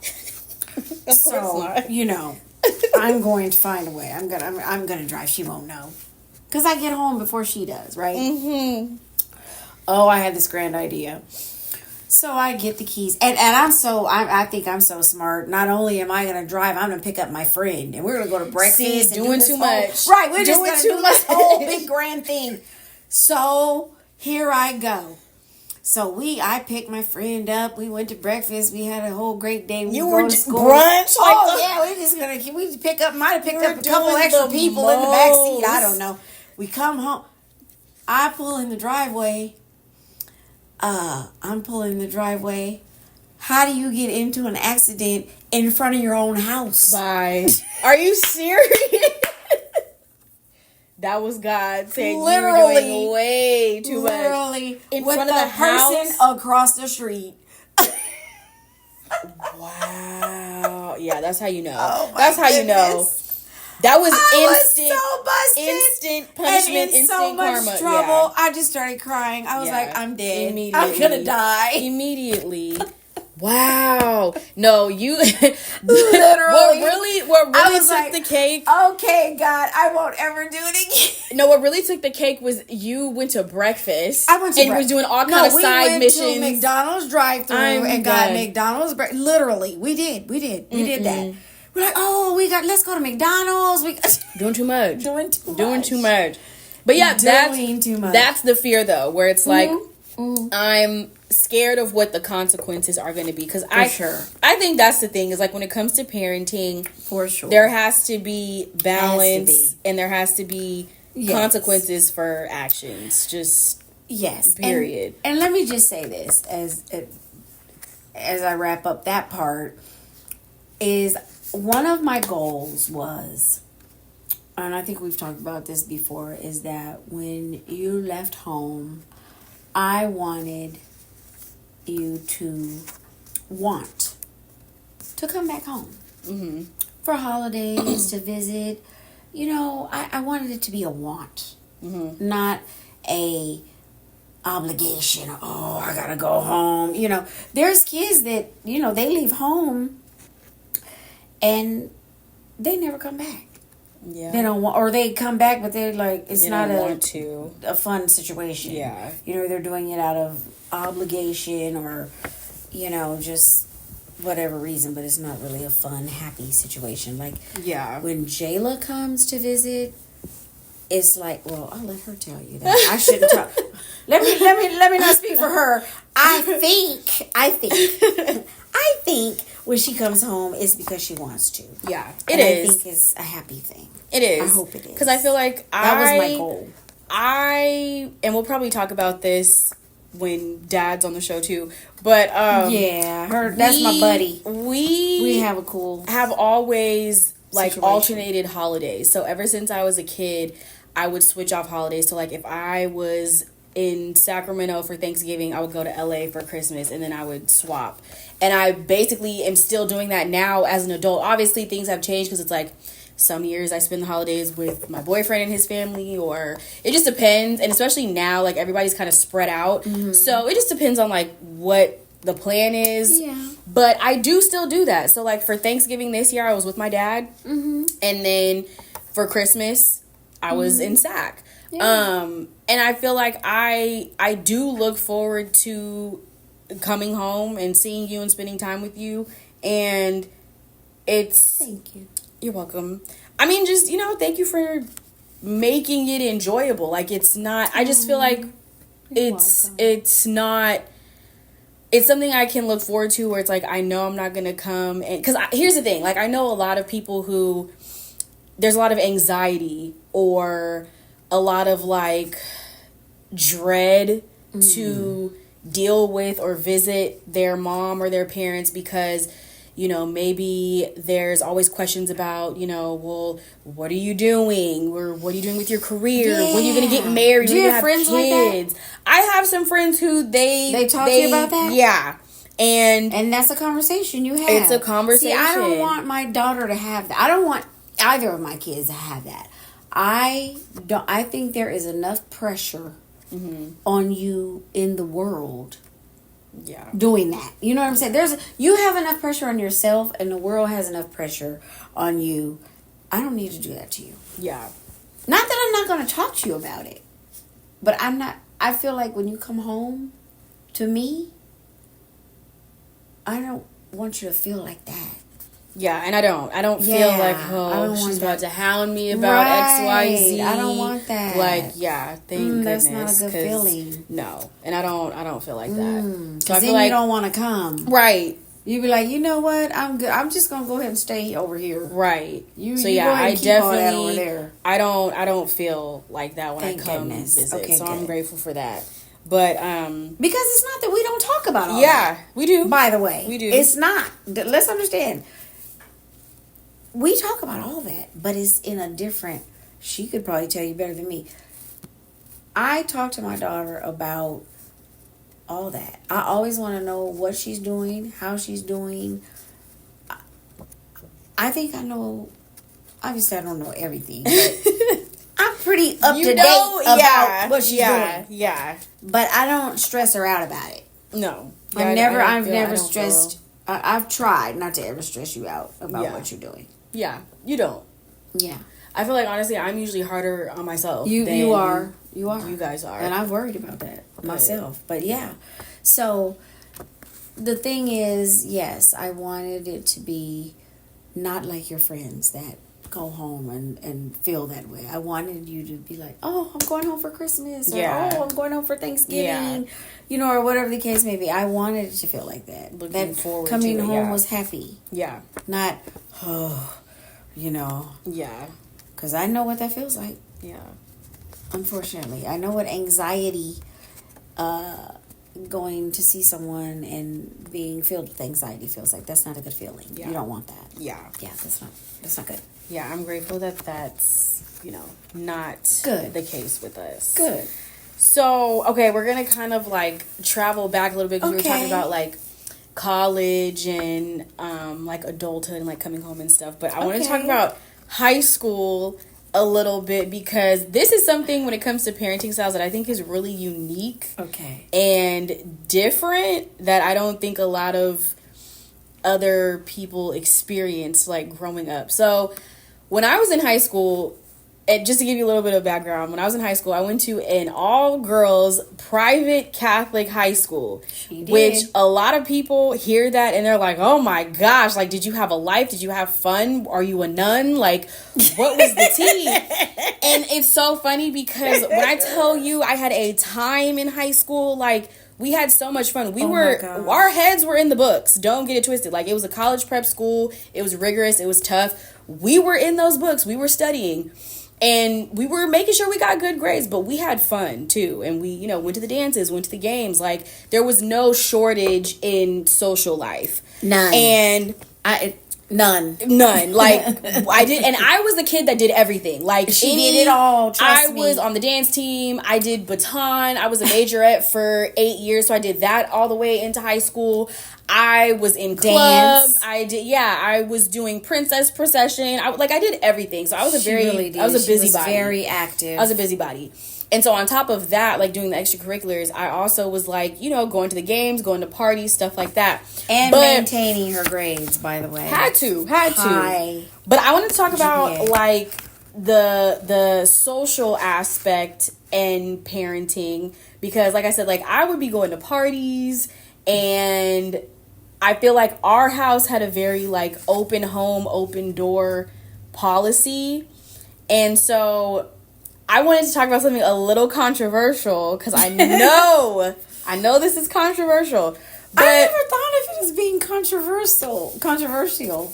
Of course not. You know, I'm going to find a way. I'm gonna drive. She won't know, because I get home before she does, right? Mm-hmm. Oh, I had this grand idea. So I get the keys, and I think I'm so smart. Not only am I gonna drive, I'm gonna pick up my friend, and we're gonna go to breakfast. See, and doing too much. Right, we're just gonna do this much. whole big grand thing. So here I go. So I picked my friend up. We went to breakfast. We had a whole great day. We You were were to school. brunch? We pick up. Might have picked up a couple extra people in the back seat. I don't know. We come home. I pull in the driveway. I'm pulling the driveway. How do you get into an accident in front of your own house? Bye. Are you serious? That was God saying you were doing way too much. Literally, in with front of the person house across the street. Wow. Yeah, that's how you know. Oh, that's how you know. That was instant. So busted. Instant punishment, and in instant so much karma. trouble. Yeah. I just started crying. I was like, I'm dead. Immediately. I'm gonna die. Immediately. Wow. No, you Literally. what really was took like, the cake. Okay, God, I won't ever do it again. No, what really took the cake was you went to breakfast. I went to and was doing all kind of side missions. We went to McDonald's drive-thru and got McDonald's. Literally, we did that. We're like, let's go to McDonald's. Doing too much. Doing too much. But yeah, too much. That's the fear though, where it's like I'm scared of what the consequences are going to be, because I think that's the thing, is like when it comes to parenting, for sure, there has to be balance and there has to be consequences for actions. Just period. And let me just say this as I wrap up that part, is one of my goals was, and I think we've talked about this before, is that when you left home, I wanted you to want to come back home for holidays, to visit. You know, I wanted it to be a want, not a obligation. Oh, I gotta go home. You know, there's kids that, you know, they leave home and they never come back. Yeah. They don't want, or they come back, but they're like, it's they not don't want to. A fun situation. Yeah. You know, they're doing it out of obligation or, you know, just whatever reason, but it's not really a fun, happy situation. Like, when Jayla comes to visit, it's like, well, I'll let her tell you that. I shouldn't talk. Let me not speak for her. I think when she comes home, it's because she wants to. Yeah, I think it's a happy thing. It is. I hope it is. Because I feel like that was my goal. And we'll probably talk about this when Dad's on the show too. But that's my buddy. We have always like situation. alternated holidays. So ever since I was a kid, I would switch off holidays. So like if I was in Sacramento for Thanksgiving, I would go to LA for Christmas, and then I would swap. And I basically am still doing that now as an adult. Obviously things have changed, because it's like some years I spend the holidays with my boyfriend and his family, or it just depends. And especially now, like everybody's kind of spread out. So it just depends on like what the plan is. Yeah. But I do still do that. So like for Thanksgiving this year, I was with my dad. And then for Christmas, I was in Sac. Yeah. And I feel like I do look forward to coming home and seeing you and spending time with you. And it's... Thank you. You're welcome. I mean, just, you know, thank you for making it enjoyable. Like, it's not... I just feel like it's not... It's something I can look forward to, where it's like, I know I'm not going to come. And because here's the thing. Like, I know a lot of people who... There's a lot of anxiety or a lot of, like, dread to deal with or visit their mom or their parents, because maybe there's always questions about, well, what are you doing? Or what are you doing with your career? When are you going to get married? Do you have friends kids? like that? I have some friends who they talk to you about that? Yeah. And that's a conversation you have. It's a conversation. See, I don't want my daughter to have that. I don't want either of my kids to have that. I think there is enough pressure on you in the world. Yeah. Doing that. You know what I'm saying? You have enough pressure on yourself and the world has enough pressure on you. I don't need to do that to you. Yeah. Not that I'm not going to talk to you about it. But I feel like when you come home to me, I don't want you to feel like that. Yeah, and I don't feel like, she's about to hound me about X, Y, Z. I don't want that. Like, yeah, thank goodness. That's not a good feeling. No, and I don't feel like that. So I feel like you don't want to come. Right. You'd be like, you know what? I'm good. I'm just gonna go ahead and stay over here. Right. I definitely. Over there. I don't feel like that when I come visit. Okay, so good. I'm grateful for that. But because it's not that we don't talk about all that. Yeah, we do. By the way, we do. It's not. Let's understand. We talk about all that, but it's in a different... She could probably tell you better than me. I talk to my daughter about all that. I always want to know what she's doing, how she's doing. I think I know... Obviously, I don't know everything, but I'm pretty up to date about what she's doing. Yeah. But I don't stress her out about it. No. I've never stressed... I've tried not to ever stress you out about what you're doing. Yeah, you don't. Yeah. I feel like, honestly, I'm usually harder on myself. You are. You guys are. And I've worried about that myself. But yeah. So, the thing is, yes, I wanted it to be not like your friends that go home and feel that way. I wanted you to be like, oh, I'm going home for Christmas. Or, oh, I'm going home for Thanksgiving. Yeah. Or whatever the case may be. I wanted it to feel like that. Looking forward to it. Coming home was happy. Yeah. Not, Yeah. Because I know what that feels like. Yeah. Unfortunately. I know what anxiety, going to see someone and being filled with anxiety feels like. That's not a good feeling. Yeah. You don't want that. Yeah. Yeah, that's not good. Yeah, I'm grateful that that's, not good. The case with us. Good. So, okay, we're going to kind of, travel back a little bit because we were talking about, college and, adulthood and, coming home and stuff. But I want to talk about high school a little bit because this is something when it comes to parenting styles that I think is really unique. Okay. And different that I don't think a lot of other people experience, growing up. So, when I was in high school... And just to give you a little bit of background, when I was in high school, I went to an all-girls private Catholic high school. Which a lot of people hear that and they're like, oh my gosh, did you have a life? Did you have fun? Are you a nun? What was the tea? And it's so funny because when I tell you I had a time in high school, we had so much fun. Our heads were in the books. Don't get it twisted. It was a college prep school. It was rigorous. It was tough. We were in those books. We were studying. And we were making sure we got good grades, but we had fun too. And we, went to the dances, went to the games. There was no shortage in social life. None. And None. I did, and I was the kid that did everything. She did it all. Trust me. I was on the dance team. I did baton. I was a majorette for 8 years, so I did that all the way into high school. I was in clubs. I was doing princess procession. I did everything. So I was I was a busybody. Very active. I was a busybody. And so on top of that, doing the extracurriculars, I also was going to the games, going to parties, stuff like that. And maintaining her grades, by the way. Had to. High. But I wanted to talk about the social aspect and parenting because like I said, I would be going to parties and I feel like our house had a very open home, open door policy. And so I wanted to talk about something a little controversial because I know this is controversial. But I never thought of it as being controversial.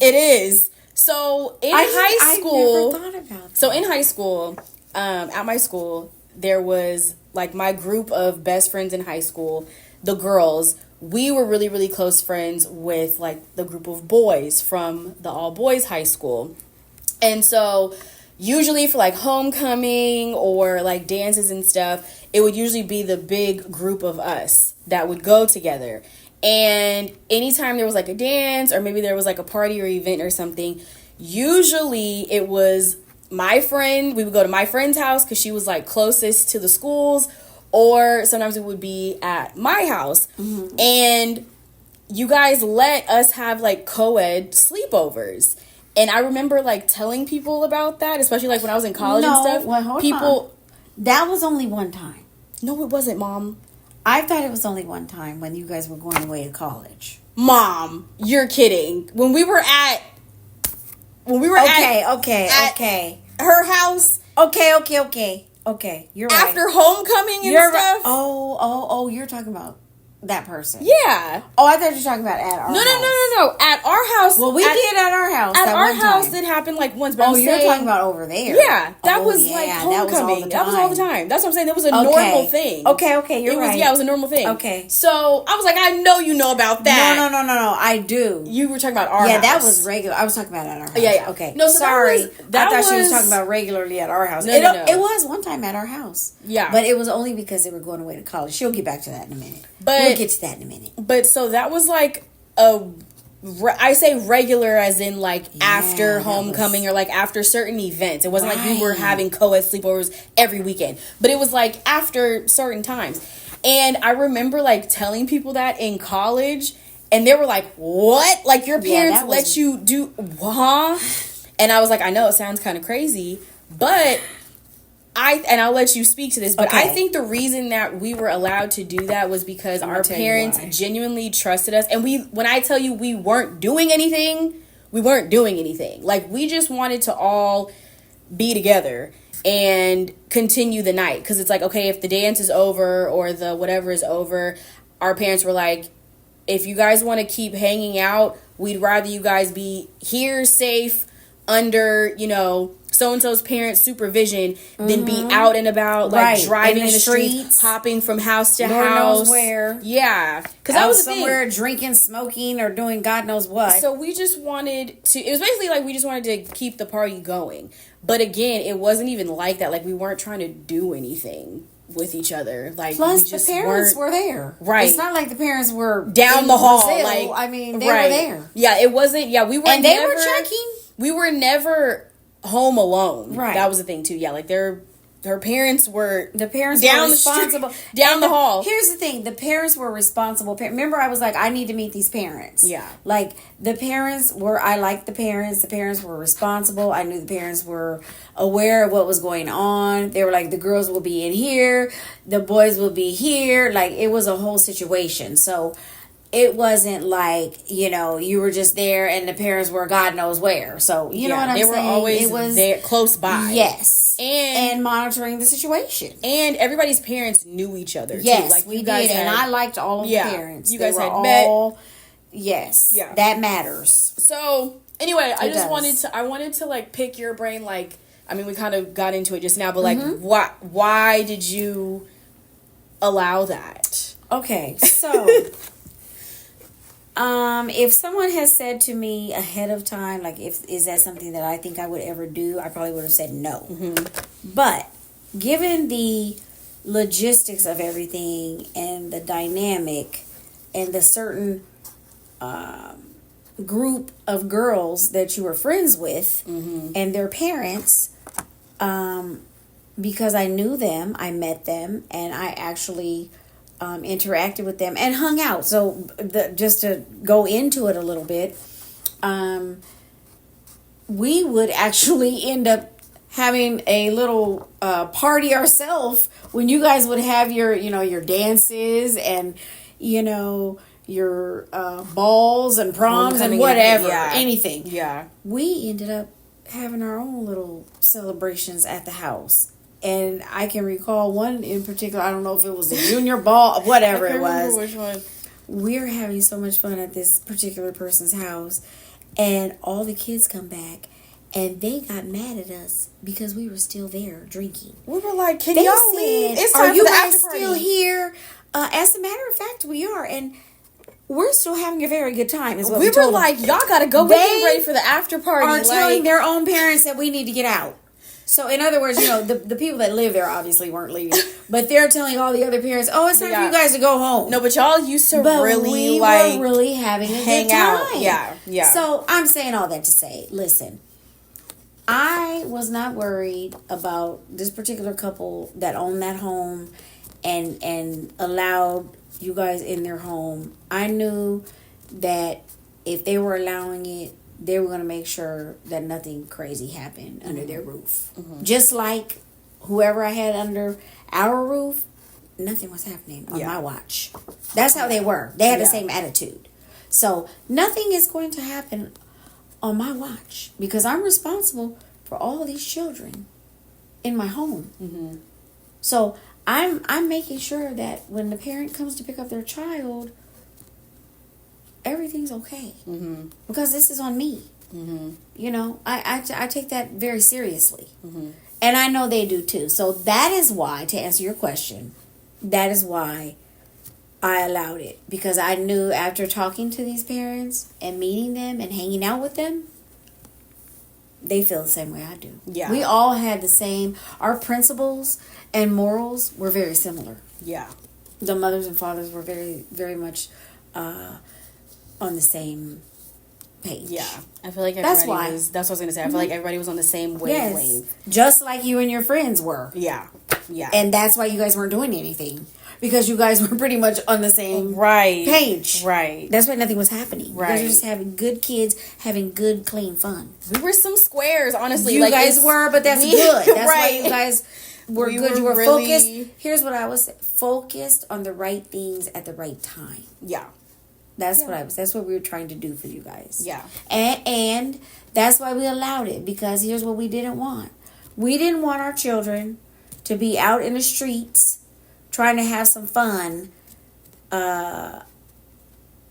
It is. So in high school, I never thought about that. So in high school, at my school, there was my group of best friends in high school. The girls, we were really, really close friends with like the group of boys from the all boys high school. And so usually for like homecoming or like dances and stuff, it would usually be the big group of us that would go together. And anytime there was like a dance or maybe there was like a party or event or something, usually it was my friend. We would go to my friend's house because she was like closest to the schools, or sometimes it would be at my house. Mm-hmm. And you guys let us have like co-ed sleepovers. And I remember like telling people about that, especially like when I was in college and stuff. Well, hold on. That was only one time. No, it wasn't, Mom. I thought it was only one time when you guys were going away to college. Mom, you're kidding. When we were at Okay. her house. Okay. You're right. After homecoming and stuff. Right. Oh, you're talking about that person. Yeah. Oh, I thought you were talking about at our house. No. At our house. Well, we did at our house. At our house, it happened like once. But you're talking about over there. Yeah, that was like homecoming. That was all the time. That's what I'm saying. That was a normal thing. Okay, you're right. Yeah, it was a normal thing. Okay. So I was like, I know you know about that. No. I do. You were talking about our house. Yeah, that was regular. I was talking about at our house. Yeah. Okay. No, so sorry. I thought she was was talking about regularly at our house. No. It was one time at our house. Yeah. But it was only because they were going away to college. She'll get back to that in a minute. But we'll get to that in a minute. But so that was like I say regular as in like after homecoming or like after certain events. It wasn't like we were having co-ed sleepovers every weekend, but it was like after certain times. And I remember like telling people that in college, and they were like, "What? Like your parents let you do huh?" And I was like, "I know it sounds kind of crazy, but I'll let you speak to this, but I think the reason that we were allowed to do that was because our parents genuinely trusted us. And when I tell you we weren't doing anything, we weren't doing anything. Like, we just wanted to all be together and continue the night. Because it's like, okay, if the dance is over or the whatever is over, our parents were like, if you guys want to keep hanging out, we'd rather you guys be here safe under, so-and-so's parents' supervision than be out and about, like driving in the streets, hopping from house to Lord house. knows where. Yeah. Because that was somewhere drinking, smoking, or doing God knows what. So we just wanted to, it was basically like we just wanted to keep the party going. But again, it wasn't even like that. Like, we weren't trying to do anything with each other. Like, plus the parents were there. Right. It's not like the parents were down the hall. Brazil. Like, I mean, they were there. Yeah, it wasn't. Yeah, we were. And they were checking. We were never home alone. Right. That was the thing too. Yeah, like her parents were down responsible down the hall. Here's the thing: the parents were responsible. Remember, I was like, I need to meet these parents. Yeah, like the parents were. I liked the parents. The parents were responsible. I knew the parents were aware of what was going on. They were like, the girls will be in here, the boys will be here. Like, it was a whole situation. So it wasn't like, you were just there and the parents were God knows where. So, you know what I'm saying? They were always there, close by. Yes. And monitoring the situation. And everybody's parents knew each other, yes, too. Like, we did. And I liked all of the parents. You guys had met. Yes. Yeah. That matters. So, anyway, I wanted to, like, pick your brain, like, I mean, we kind of got into it just now, but, like, why did you allow that? Okay, so... if someone has said to me ahead of time, like, is that something that I think I would ever do, I probably would have said no. Mm-hmm. But given the logistics of everything and the dynamic and the certain group of girls that you were friends with and their parents, because I knew them, I met them, and I actually... interacted with them and hung out. So just to go into it a little bit, we would actually end up having a little party ourselves when you guys would have your dances and your balls and proms and whatever, anything. Yeah, we ended up having our own little celebrations at the house. And I can recall one in particular. I don't know if it was a junior ball, whatever it was. Which one? We're having so much fun at this particular person's house, and all the kids come back, and they got mad at us because we were still there drinking. We were like, "Can y'all leave? It's time Are for you the guys after party." Still here?" As a matter of fact, we are, and we're still having a very good time. Is what we we were told them. like, y'all gotta go. We're getting ready for the after party. Are telling their own parents that we need to get out. So in other words, the people that live there obviously weren't leaving, but they're telling all the other parents, "Oh, it's time for you guys to go home." No, but y'all used to we were really having a hang good time. out. Yeah. So I'm saying all that to say, listen, I was not worried about this particular couple that owned that home and allowed you guys in their home. I knew that if they were allowing it, they were going to make sure that nothing crazy happened under their roof. Mm-hmm. Just like whoever I had under our roof, nothing was happening on my watch. That's how they were. They had the same attitude. So nothing is going to happen on my watch because I'm responsible for all these children in my home. Mm-hmm. So I'm making sure that when the parent comes to pick up their child, everything's okay. Mm-hmm. Because this is on me. Mm-hmm. I take that very seriously. Mm-hmm. And I know they do too. So that is why, to answer your question, that is why I allowed it. Because I knew after talking to these parents and meeting them and hanging out with them, they feel the same way I do. Yeah. We all had the same, our principles and morals were very similar. Yeah. The mothers and fathers were very, very much on the same page. Yeah. I feel like everybody was, that's what I was going to say. I feel like everybody was on the same wavelength. Yes. Just like you and your friends were. Yeah. Yeah. And that's why you guys weren't doing anything. Because you guys were pretty much on the same page. Right. That's why nothing was happening. Right. You guys were just having good kids, having good, clean fun. We were some squares, honestly. You guys were, but that's good. That's why you guys were good. You were really focused. Here's what I was focused on the right things at the right time. Yeah. That's what I was. That's what we were trying to do for you guys. Yeah. And that's why we allowed it. Because here's what we didn't want. We didn't want our children to be out in the streets trying to have some fun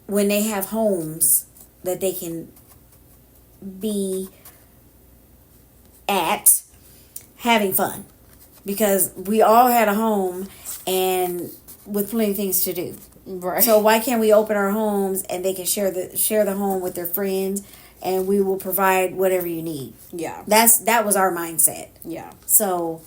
when they have homes that they can be at having fun. Because we all had a home and with plenty of things to do. Right. So why can't we open our homes and they can share the home with their friends and we will provide whatever you need. Yeah. That was our mindset. Yeah. So,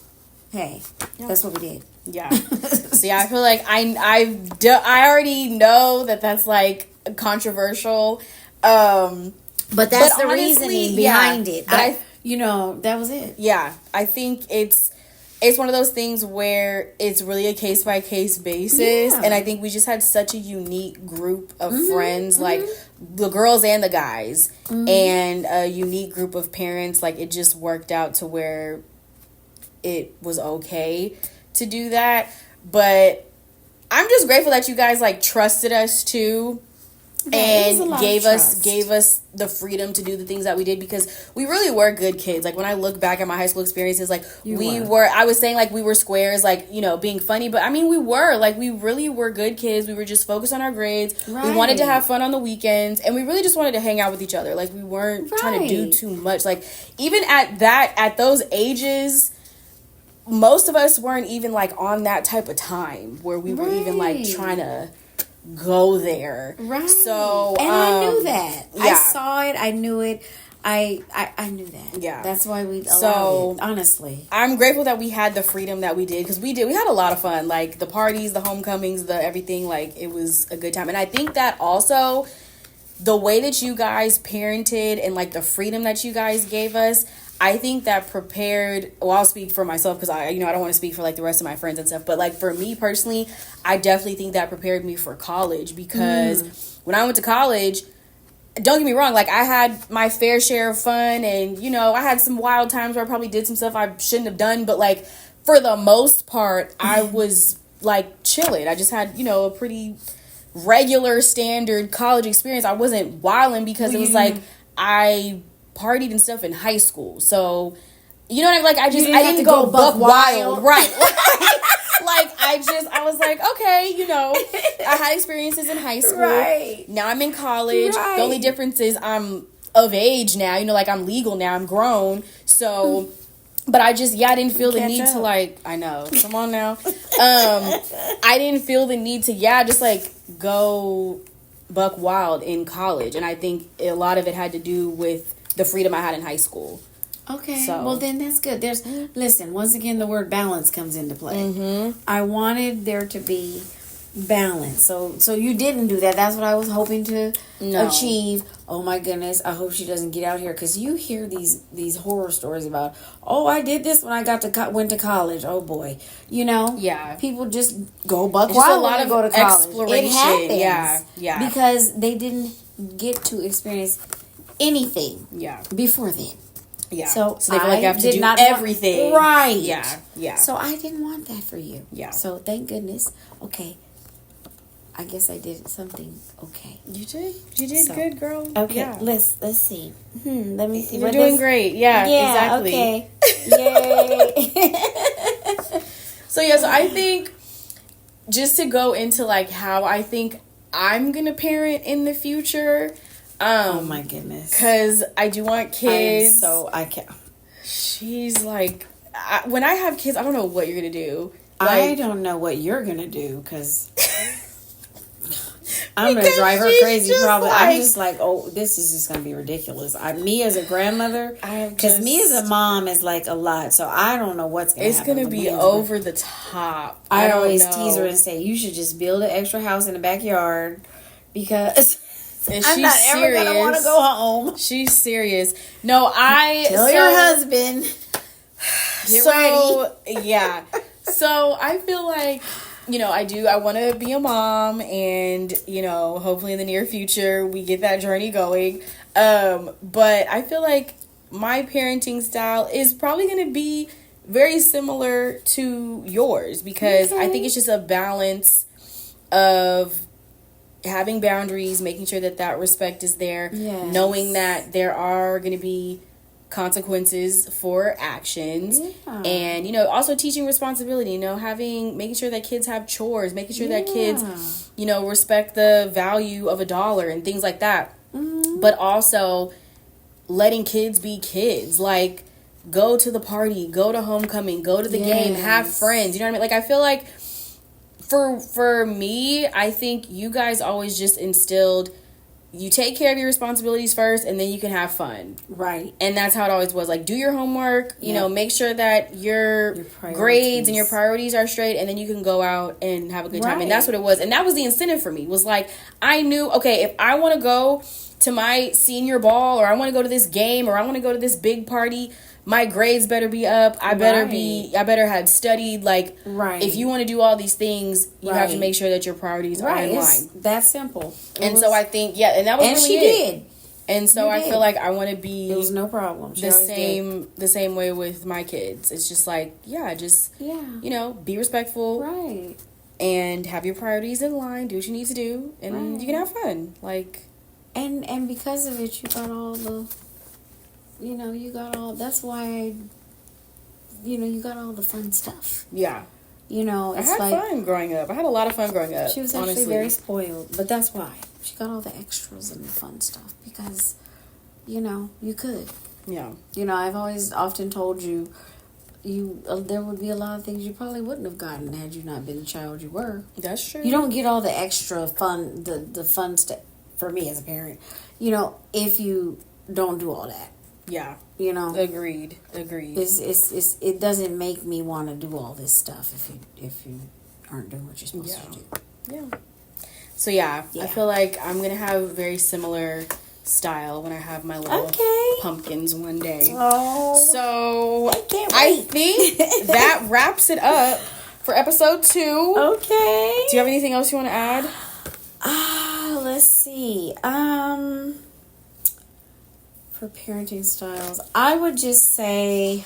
hey, that's what we did. Yeah. So yeah, I feel like I already know that that's like controversial. But that's the reasoning behind it. But that was it. Yeah. I think it's one of those things where it's really a case-by-case basis. Yeah. And I think we just had such a unique group of friends, like the girls and the guys, and a unique group of parents. Like, it just worked out to where it was okay to do that. But I'm just grateful that you guys, like, trusted us, too. And gave us the freedom to do the things that we did because we really were good kids. Like, when I look back at my high school experiences, like, I was saying, like, we were squares, like, being funny, but I mean, we really were good kids. We were just focused on our grades. Right. We wanted to have fun on the weekends, and we really just wanted to hang out with each other. Like, we weren't trying to do too much. Like, even at those ages, most of us weren't even, like, on that type of time where we were even, like, trying to go there. Right. So and I knew that. Yeah. I saw it. I knew it. I knew that. Yeah. That's why we allowed it, honestly. I'm grateful that we had the freedom that we did because we had a lot of fun. Like, the parties, the homecomings, the everything. Like, it was a good time. And I think that also the way that you guys parented and, like, the freedom that you guys gave us, I think that prepared, I'll speak for myself because I don't want to speak for, like, the rest of my friends and stuff, but, like, for me personally, I definitely think that prepared me for college because when I went to college, don't get me wrong, like, I had my fair share of fun and, I had some wild times where I probably did some stuff I shouldn't have done, but, like, for the most part, I was, like, chilling. I just had, a pretty regular standard college experience. I wasn't wilding because it was, like, I partied and stuff in high school, so you know what I mean? Like, I didn't go buck wild, right? Like, I was like, okay, I had experiences in high school. Right. Now I'm in college. Right. The only difference is I'm of age now. Like, I'm legal now. I'm grown. So, but I didn't feel the need to, like, I know. Come on now. I didn't feel the need to, just, like, go buck wild in college, and I think a lot of it had to do with the freedom I had in high school. Okay, So. well then that's good. Listen, once again, the word balance comes into play. I wanted there to be balance. So you didn't do that. That's what I was hoping to achieve. Oh my goodness, I hope she doesn't get out here, because you hear these horror stories about, oh, I did this when I went to college. Oh boy, Yeah, people just go buck it's just wild a lot when of they go to college. exploration. It happens, Yeah, because they didn't get to experience anything before then. Yeah. So they feel like you have to do everything. Right. Yeah. So I didn't want that for you. Yeah. So thank goodness. Okay. I guess I did something okay. You did good, girl. Okay. Yeah. Let's see. Let me see. You're doing great. Yeah, exactly. Okay. Yay. So I think just to go into like how I think I'm gonna parent in the future. Oh my goodness. Because I do want kids. I can't. She's like, when I have kids, I don't know what you're gonna do. I don't know what you're gonna do, because I'm gonna drive her crazy. Probably. I'm just like, oh, this is just gonna be ridiculous. Me as a grandmother, because me as a mom is like a lot. So I don't know what's gonna happen. It's gonna be over the top. I always tease her and say, you should just build an extra house in the backyard, because I'm not ever gonna want to go home. She's serious. No, tell your husband. Get ready. Yeah. So I feel like, I want to be a mom, and, hopefully in the near future we get that journey going. But I feel like my parenting style is probably going to be very similar to yours, because I think it's just a balance of having boundaries, making sure that respect is there, knowing that there are going to be consequences for actions, and also teaching responsibility, making sure that kids have chores, making sure that kids respect the value of $1 and things like that. But also letting kids be kids, like go to the party, go to homecoming, go to the game, have friends, you know what I mean? Like, I feel like for me, I think you guys always just instilled, you take care of your responsibilities first, and then you can have fun. Right. And that's how it always was. Like, do your homework, make sure that your grades and your priorities are straight, and then you can go out and have a good time. And that's what it was. And that was the incentive for me, was like, I knew, okay, if I want to go to my senior ball, or I want to go to this game, or I want to go to this big party, my grades better be up. I better have studied. Like, if you want to do all these things, you have to make sure that your priorities are in line. It's that simple. So I think, and that was and really she did. And so I feel like I want to be. It was no problem. The same way with my kids. It's just like, be respectful, right, and have your priorities in line. Do what you need to do, and you can have fun. Like, and because of it, you got all the. That's why, you got all the fun stuff. Yeah. I had fun growing up. I had a lot of fun growing up. She was actually very spoiled, but that's why. She got all the extras and the fun stuff, because, you could. Yeah. I've always often told you, there would be a lot of things you probably wouldn't have gotten had you not been the child you were. That's true. You don't get all the extra fun, the fun stuff, for me as a parent, if you don't do all that. Yeah. Agreed. It doesn't make me want to do all this stuff if you aren't doing what you're supposed to do. Yeah. So I feel like I'm gonna have very similar style when I have my little pumpkins one day. Oh. So I think that wraps it up for episode 2. Okay. Do you have anything else you want to add? Let's see. For parenting styles, I would just say,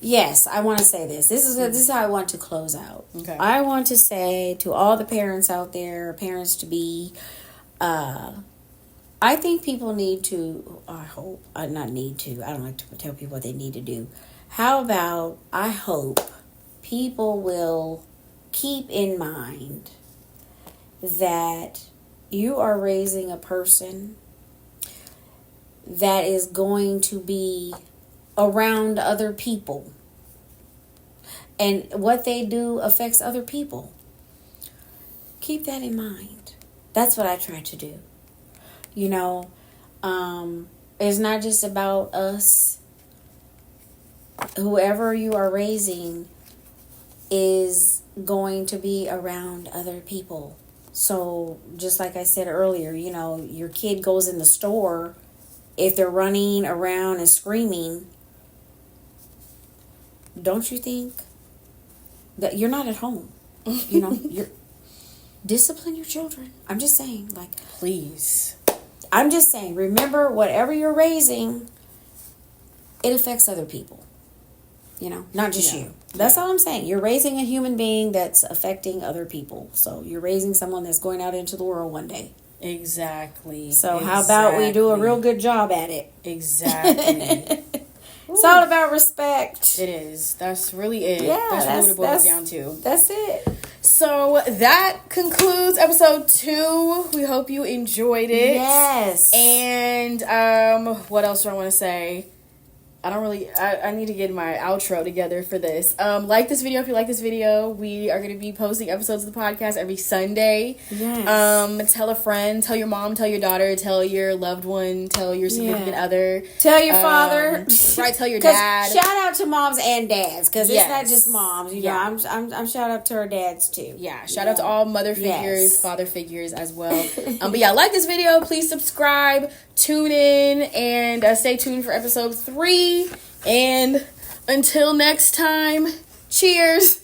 yes, I want to say this. This is how I want to close out. Okay. I want to say to all the parents out there, parents to be, I think people need to, I hope, not need to, I don't like to tell people what they need to do. How about, I hope people will keep in mind that you are raising a person that is going to be around other people. And what they do affects other people. keep that in mind. That's what I try to do. You know, it's not just about us. Whoever you are raising is going to be around other people. So just like I said earlier, you know, your kid goes in the store, if they're running around and screaming, don't you think that you're not at home? You know, you're discipline your children. I'm just saying, like, please. I'm just saying, remember, whatever you're raising, it affects other people. You know, not just you. That's all I'm saying. You're raising a human being that's affecting other people. So you're raising someone that's going out into the world one day. Exactly. So how about we do a real good job at it? Exactly. It's all about respect. It is. That's really it. Yeah, that's really what it boils down to. That's it. So that concludes episode 2. We hope you enjoyed it. Yes. And what else do I want to say? I need to get my outro together for this. Like this video if you like this video. We are going to be posting episodes of the podcast every Sunday. Yes. Tell a friend, tell your mom, tell your daughter, tell your loved one, tell your significant other. Tell your father. Right, tell your dad. Shout out to moms and dads, because it's not just moms. You know, I'm shout out to our dads too. Yeah, shout out to all mother figures, father figures as well. But yeah, like this video, please subscribe, tune in, and stay tuned for episode 3. And until next time, cheers.